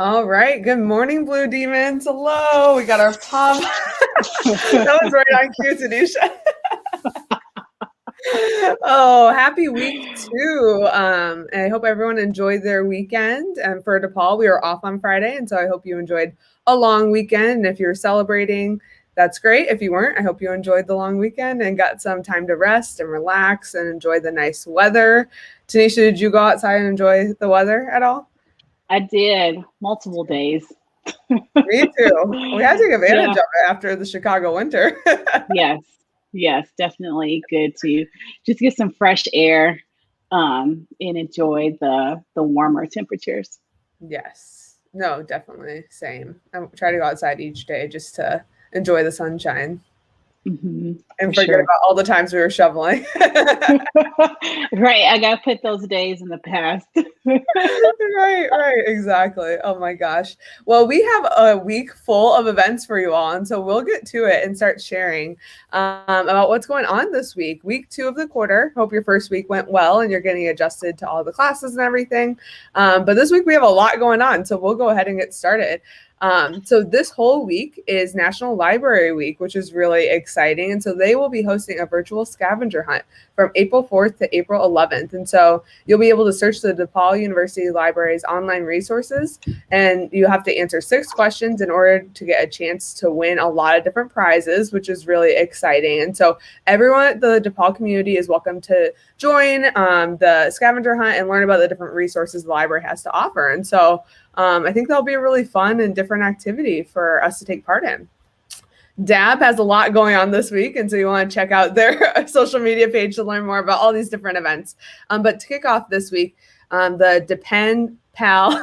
All right. Good morning, Blue Demons. Hello. We got our pom. That was right on cue, Tanisha. Oh, happy week 2. And I hope everyone enjoyed their weekend. And for DePaul, we were off on Friday. And so I hope you enjoyed a long weekend. And if you're celebrating, that's great. If you weren't, I hope you enjoyed the long weekend and got some time to rest and relax and enjoy the nice weather. Tanisha, did you go outside and enjoy the weather at all? I did multiple days. Me too. We had to take advantage Yeah. of it after the Chicago winter. Yes, definitely good to just get some fresh air and enjoy the warmer temperatures. Yes. No, definitely. Same. I try to go outside each day just to enjoy the sunshine and For forget sure. about all the times we were shoveling. Right, I got to put those days in the past. Right, exactly. Oh my gosh. Well, we have a week full of events for you all, and so we'll get to it and start sharing about what's going on this week. Week 2 of the quarter. Hope your first week went well and you're getting adjusted to all the classes and everything. But this week we have a lot going on, so we'll go ahead and get started. So this whole week is National Library Week, which is really exciting. And so they will be hosting a virtual scavenger hunt from April 4th to April 11th. And so you'll be able to search the DePaul University Library's online resources, and you have to answer 6 questions in order to get a chance to win a lot of different prizes, which is really exciting. And so everyone at the DePaul community is welcome to join the scavenger hunt and learn about the different resources the library has to offer. And so I think that'll be a really fun and different activity for us to take part in. DAB has a lot going on this week, and so you want to check out their social media page to learn more about all these different events. But to kick off this week, the Depend Pal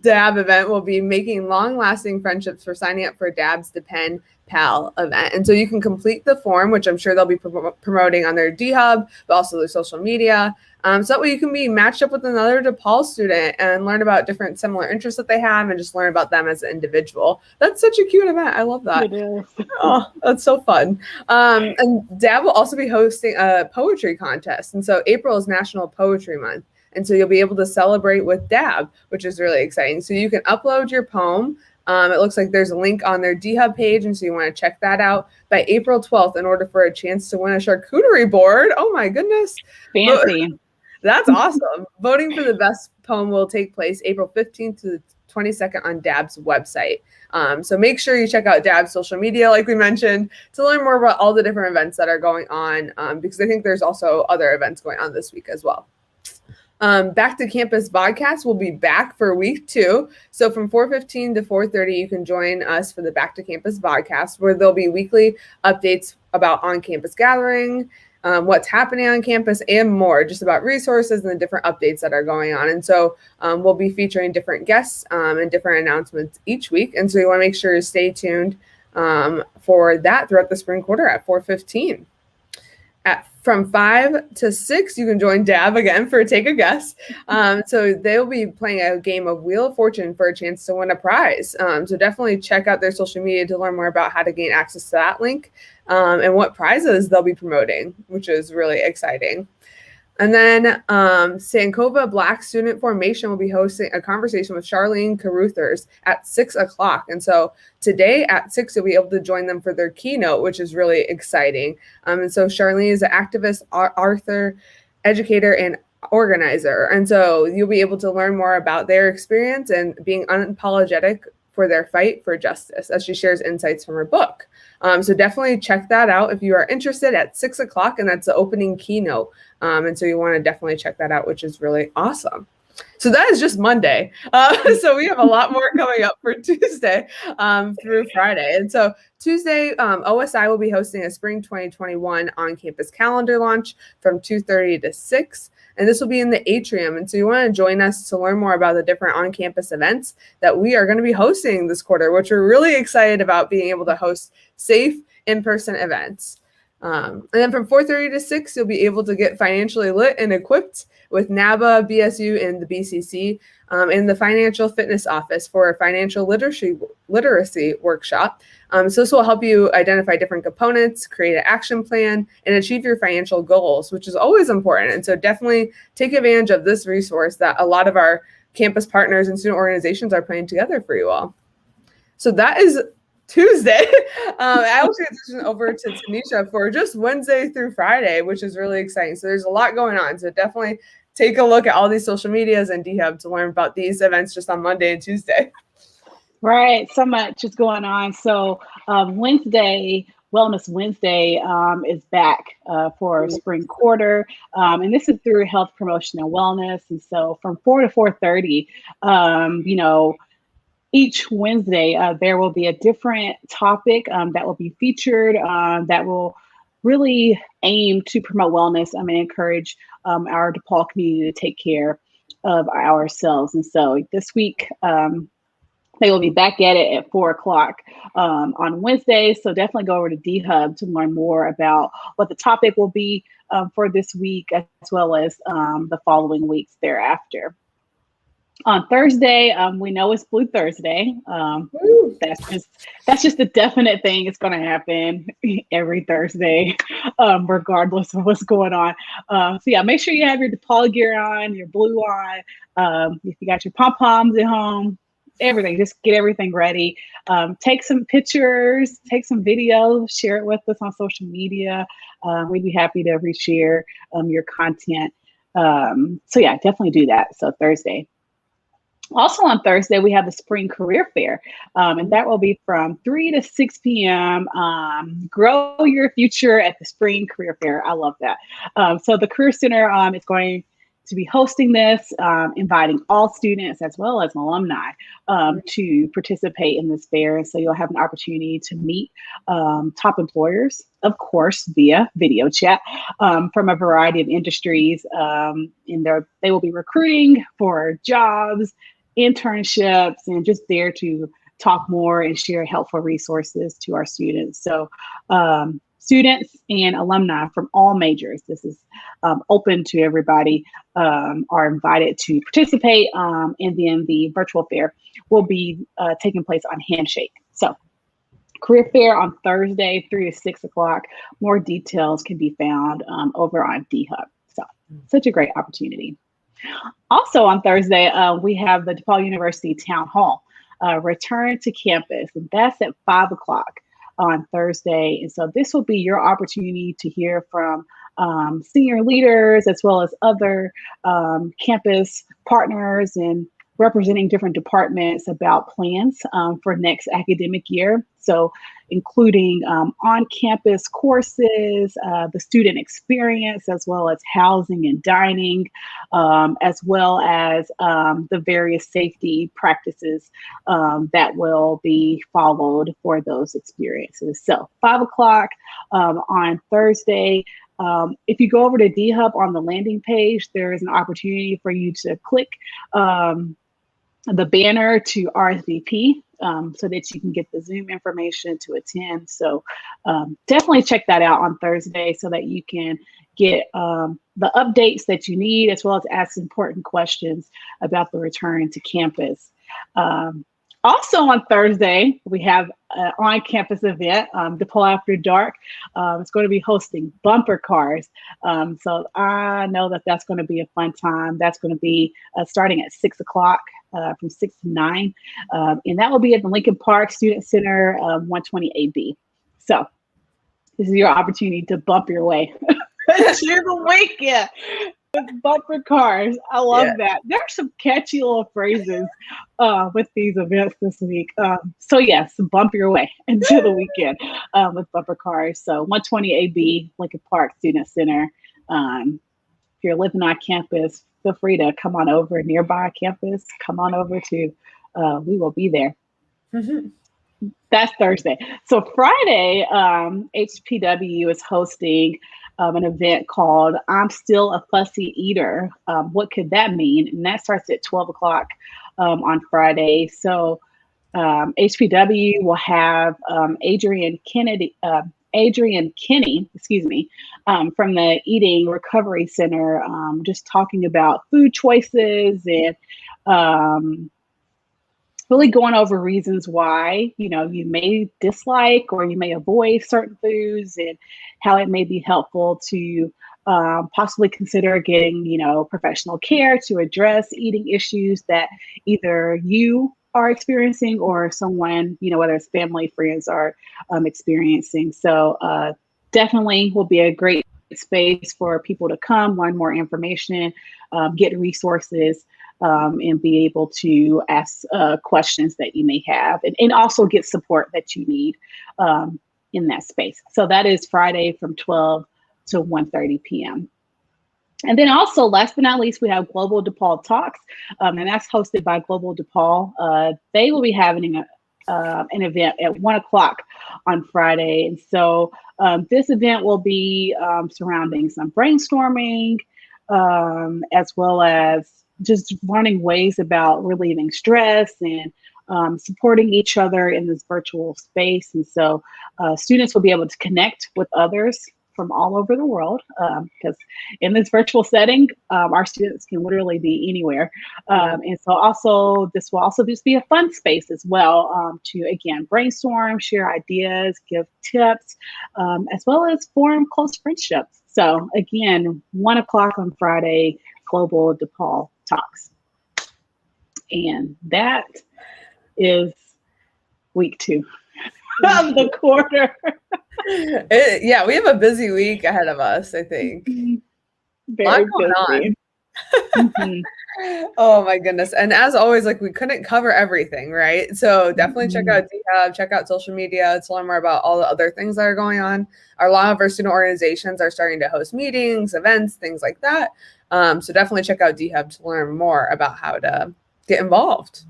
DAB event will be making long-lasting friendships for signing up for DAB's Depend Pal event. And so you can complete the form, which I'm sure they'll be promoting on their D-Hub, but also their social media. So that way you can be matched up with another DePaul student and learn about different similar interests that they have and just learn about them as an individual. That's such a cute event. I love that. It is. Oh, that's so fun. And DAB will also be hosting a poetry contest. And so April is National Poetry Month. And so you'll be able to celebrate with DAB, which is really exciting. So you can upload your poem. It looks like there's a link on their D-Hub page, and so you want to check that out by April 12th in order for a chance to win a charcuterie board. Oh my goodness. Fancy. That's awesome. Voting for the best poem will take place April 15th to the 22nd on DAB's website. So make sure you check out DAB's social media, like we mentioned, to learn more about all the different events that are going on, because I think there's also other events going on this week as well. Back to Campus podcast will be back for week 2. So from 4:15 to 4:30, you can join us for the Back to Campus podcast, where there'll be weekly updates about on-campus gathering, what's happening on campus, and more, just about resources and the different updates that are going on. And so we'll be featuring different guests and different announcements each week. And so you want to make sure to stay tuned for that throughout the spring quarter at 4:15. From 5 to 6, you can join DAB again for Take a Guess. So they'll be playing a game of Wheel of Fortune for a chance to win a prize. So definitely check out their social media to learn more about how to gain access to that link and what prizes they'll be promoting, which is really exciting. And then Sankova Black Student Formation will be hosting a conversation with Charlene Caruthers at 6 o'clock. And so today at 6, you'll be able to join them for their keynote, which is really exciting. And so Charlene is an activist, author, educator, and organizer. And so you'll be able to learn more about their experience and being unapologetic for their fight for justice as she shares insights from her book. So definitely check that out if you are interested at 6 o'clock, and that's the opening keynote. And so you want to definitely check that out, which is really awesome. So that is just Monday. So we have a lot more coming up for Tuesday through Friday. And so Tuesday, OSI will be hosting a spring 2021 on-campus calendar launch from 2:30 to 6. And this will be in the atrium. And so you want to join us to learn more about the different on-campus events that we are going to be hosting this quarter, which we're really excited about being able to host safe in-person events. And then from 4:30 to 6, you'll be able to get financially lit and equipped with NABA, BSU, and the BCC in the Financial Fitness Office for a financial literacy workshop. So this will help you identify different components, create an action plan, and achieve your financial goals, which is always important. And so definitely take advantage of this resource that a lot of our campus partners and student organizations are putting together for you all. So that is Tuesday. I will transition over to Tanisha for just Wednesday through Friday, which is really exciting. So there's a lot going on. So definitely take a look at all these social medias and DHub to learn about these events just on Monday and Tuesday. Right. So much is going on. So Wednesday, Wellness Wednesday is back for spring quarter. And this is through Health Promotion and Wellness. And so from 4 to 4:30, each Wednesday, there will be a different topic that will be featured that will really aim to promote wellness. I mean, encourage our DePaul community to take care of ourselves. And so this week, they will be back at it at 4 o'clock on Wednesday. So definitely go over to DHub to learn more about what the topic will be for this week, as well as the following weeks thereafter. On Thursday, we know it's Blue Thursday. That's just a definite thing. It's going to happen every Thursday, regardless of what's going on. So yeah, make sure you have your DePaul gear on, your blue on. If you got your pom-poms at home, everything, just get everything ready. Take some pictures, take some videos, share it with us on social media. We'd be happy to reshare your content. So yeah, definitely do that. So Thursday. Also on Thursday, we have the Spring Career Fair, and that will be from 3 to 6 p.m. Grow your future at the Spring Career Fair. I love that. So the Career Center is going to be hosting this, inviting all students as well as alumni to participate in this fair. So you'll have an opportunity to meet top employers, of course, via video chat from a variety of industries. And they will be recruiting for jobs, internships, and just there to talk more and share helpful resources to our students. So students and alumni from all majors, this is open to everybody, are invited to participate. And then the virtual fair will be taking place on Handshake. So Career Fair on Thursday, 3 to 6 o'clock. More details can be found over on DHub. So such a great opportunity. Also on Thursday, we have the DePaul University Town Hall, return to campus, and that's at 5 o'clock on Thursday. And so this will be your opportunity to hear from senior leaders as well as other campus partners and representing different departments about plans for next academic year. So including on-campus courses, the student experience, as well as housing and dining, as well as the various safety practices that will be followed for those experiences. So 5 o'clock on Thursday. If you go over to DHub on the landing page, there is an opportunity for you to click the banner to RSVP so that you can get the Zoom information to attend. So definitely check that out on Thursday so that you can get the updates that you need, as well as ask important questions about the return to campus. Also on Thursday, we have an on-campus event, DePaul After Dark. It's going to be hosting bumper cars. So I know that that's going to be a fun time. That's going to be starting at 6 o'clock from 6 to 9. And that will be at the Lincoln Park Student Center, 120 AB. So this is your opportunity to bump your way to the weekend. Bumper cars. I love that. There are some catchy little phrases with these events this week. So yes, bump your way into the weekend with bumper cars. So 120 AB, Lincoln Park Student Center. If you're living on campus, feel free to come on over nearby campus. Come on over to, we will be there. Mm-hmm. That's Thursday. So Friday, HPW is hosting an event called I'm Still a Fussy Eater. What could that mean? And that starts at 12 o'clock on Friday. So HPW will have Adrian Kinney, from the Eating Recovery Center, just talking about food choices and really going over reasons why, you may dislike or you may avoid certain foods and how it may be helpful to possibly consider getting, professional care to address eating issues that either you are experiencing or someone, whether it's family, friends are experiencing. So definitely will be a great space for people to come, learn more information, get resources, and be able to ask questions that you may have, and also get support that you need in that space. So that is Friday from 12 to 1:30 p.m. And then also, last but not least, we have Global DePaul Talks, and that's hosted by Global DePaul. They will be having an event at 1 o'clock on Friday. And so this event will be surrounding some brainstorming, as well as just learning ways about relieving stress and supporting each other in this virtual space. And so students will be able to connect with others from all over the world, because in this virtual setting, our students can literally be anywhere. And so also, this will also just be a fun space as well, to, again, brainstorm, share ideas, give tips, as well as form close friendships. So again, 1 o'clock on Friday, Global DePaul Talks. And that is week 2 of the quarter. Yeah, we have a busy week ahead of us, I think. Very busy. Oh my goodness. And as always, like, we couldn't cover everything, right? So definitely check out DHub, check out social media to learn more about all the other things that are going on. A lot of our student organizations are starting to host meetings, events, things like that. So definitely check out DHub to learn more about how to get involved.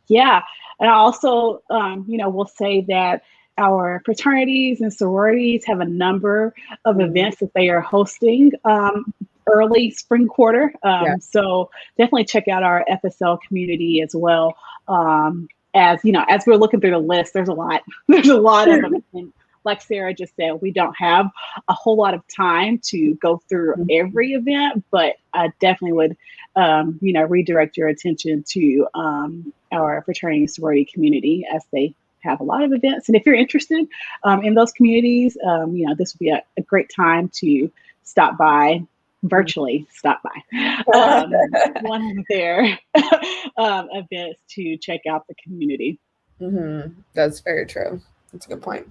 Yeah. And I also, will say that our fraternities and sororities have a number of events that they are hosting early spring quarter. So definitely check out our FSL community as well. As we're looking through the list, there's a lot of them. And like Sarah just said, we don't have a whole lot of time to go through every event, but I definitely would, redirect your attention to our fraternity and sorority community, as they have a lot of events. And if you're interested in those communities, this would be a great time to stop by, virtually stop by one of their events to check out the community. That's very true. That's a good point.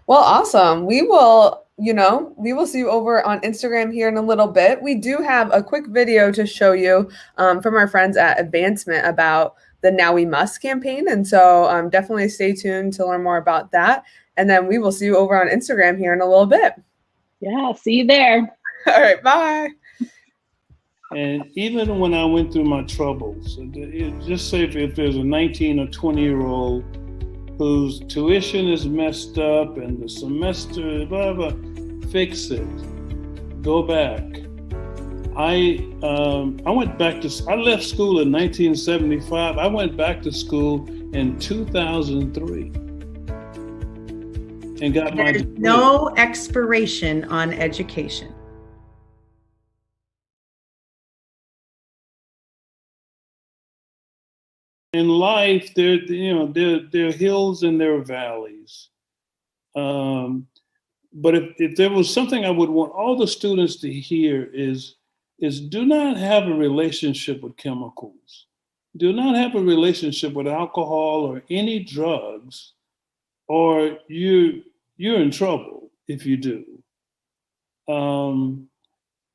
Well, awesome. We will see you over on Instagram here in a little bit. We do have a quick video to show you from our friends at Advancement about the Now We Must campaign. And so definitely stay tuned to learn more about that. And then we will see you over on Instagram here in a little bit. Yeah, see you there. All right, bye. And even when I went through my troubles, just say if there's a 19 or 20-year-old whose tuition is messed up and the semester, blah, blah, fix it. Go back. I went back I left school in 1975. I went back to school in 2003 and got my degree. There's no expiration on education. In life, there are hills and there are valleys. But if there was something I would want all the students to hear is do not have a relationship with chemicals. Do not have a relationship with alcohol or any drugs, or you're in trouble if you do.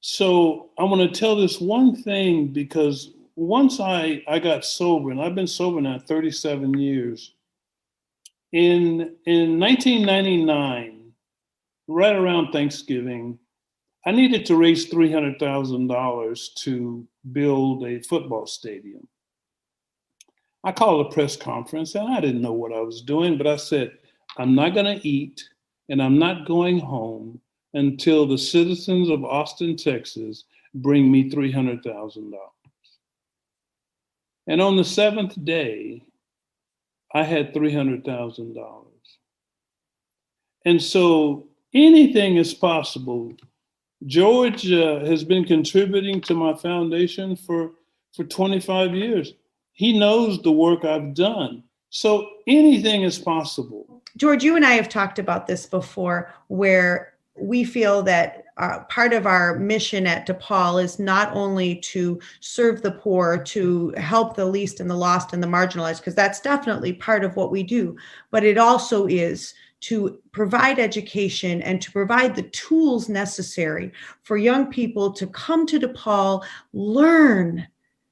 So I want to tell this one thing, because once I got sober, and I've been sober now 37 years, in 1999, right around Thanksgiving, I needed to raise $300,000 to build a football stadium. I called a press conference, and I didn't know what I was doing, but I said, I'm not going to eat and I'm not going home until the citizens of Austin, Texas bring me $300,000. And on the 7th day, I had $300,000. And so anything is possible. George has been contributing to my foundation for 25 years. He knows the work I've done. So anything is possible. George, you and I have talked about this before, where we feel that part of our mission at DePaul is not only to serve the poor, to help the least and the lost and the marginalized, because that's definitely part of what we do, but it also is to provide education and to provide the tools necessary for young people to come to DePaul, learn,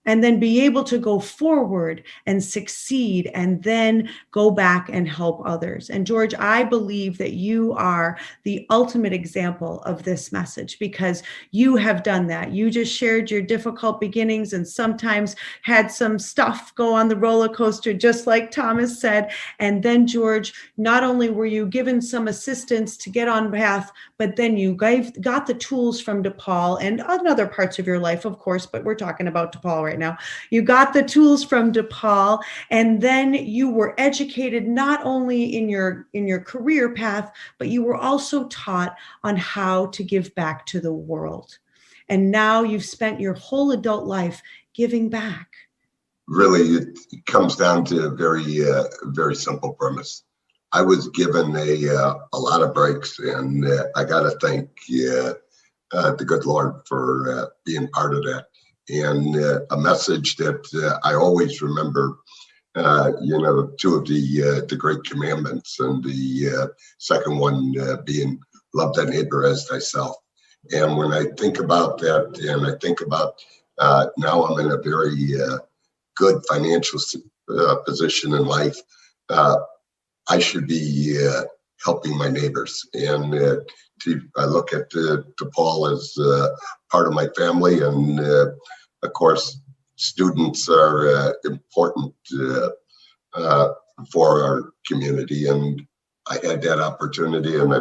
and then be able to go forward and succeed and then go back and help others. And George, I believe that you are the ultimate example of this message, because you have done that. You just shared your difficult beginnings and sometimes had some stuff go on the roller coaster, just like Thomas said. And then, George, not only were you given some assistance to get on path, but then you got the tools from DePaul and other parts of your life, of course, but we're talking about DePaul right now. You got the tools from DePaul, and then you were educated not only in your career path, but you were also taught on how to give back to the world. And now you've spent your whole adult life giving back. Really, it comes down to a very simple premise. I was given a lot of breaks, and I got to thank the good Lord for being part of that. And a message that I always remember, two of the great commandments, and the second one being love thy neighbor as thyself. And when I think about that, and I think about now I'm in a very good financial position in life, I should be helping my neighbors. And I look at DePaul as part of my family. And of course, students are important for our community. And I had that opportunity, and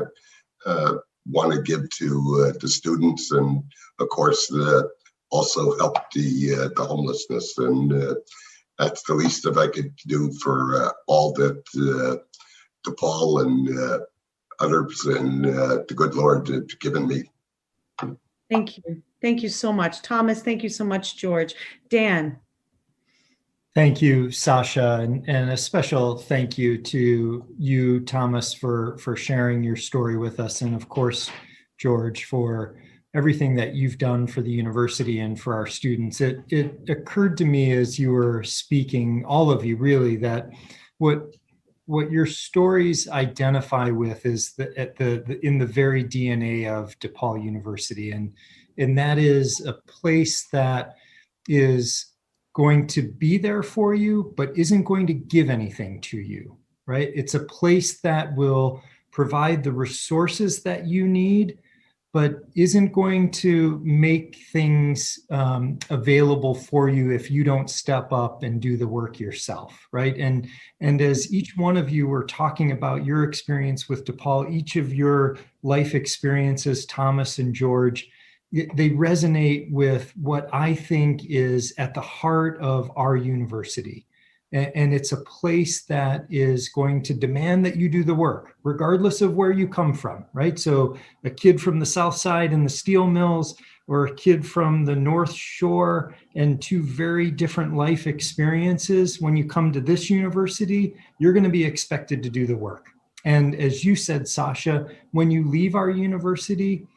I want to give to the students, and of course, also help the homelessness. And that's the least that I could do for all that DePaul and others and the good Lord have given me. Thank you. Thank you so much, Thomas. Thank you so much, George. Dan. Thank you, Sasha, and a special thank you to you, Thomas, for sharing your story with us, and of course, George, for everything that you've done for the university and for our students. It occurred to me as you were speaking, all of you really, that what your stories identify with is in the very DNA of DePaul University, and that is a place that is going to be there for you, but isn't going to give anything to you, right? It's a place that will provide the resources that you need, but isn't going to make things available for you if you don't step up and do the work yourself, right? And as each one of you were talking about your experience with DePaul, each of your life experiences, Thomas and George, they resonate with what I think is at the heart of our university. And it's a place that is going to demand that you do the work, regardless of where you come from, right? So a kid from the South Side and the steel mills, or a kid from the North Shore, and two very different life experiences, when you come to this university, you're going to be expected to do the work. And as you said, Sasha, when you leave our university,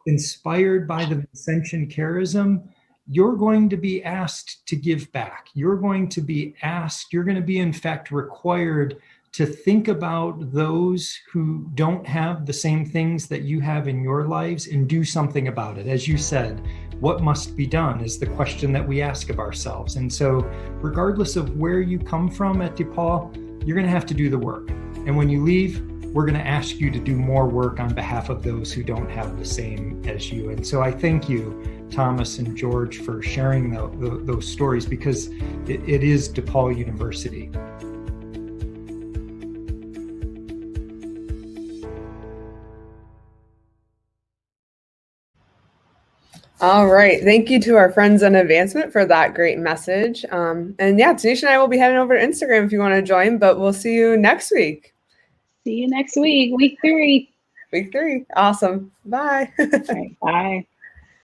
inspired by the Ascension charism, you're going to be asked to give back. You're going to be in fact required to think about those who don't have the same things that you have in your lives and do something about it. As you said, what must be done is the question that we ask of ourselves. And so regardless of where you come from at DePaul, you're going to have to do the work. And when you leave, we're going to ask you to do more work on behalf of those who don't have the same as you. And so I thank you, Thomas and George, for sharing those stories, because it is DePaul University. All right. Thank you to our friends on Advancement for that great message. And yeah, Tanisha and I will be heading over to Instagram if you want to join, but we'll see you next week. See you next week, week 3. Week 3. Awesome. Bye. All right, bye.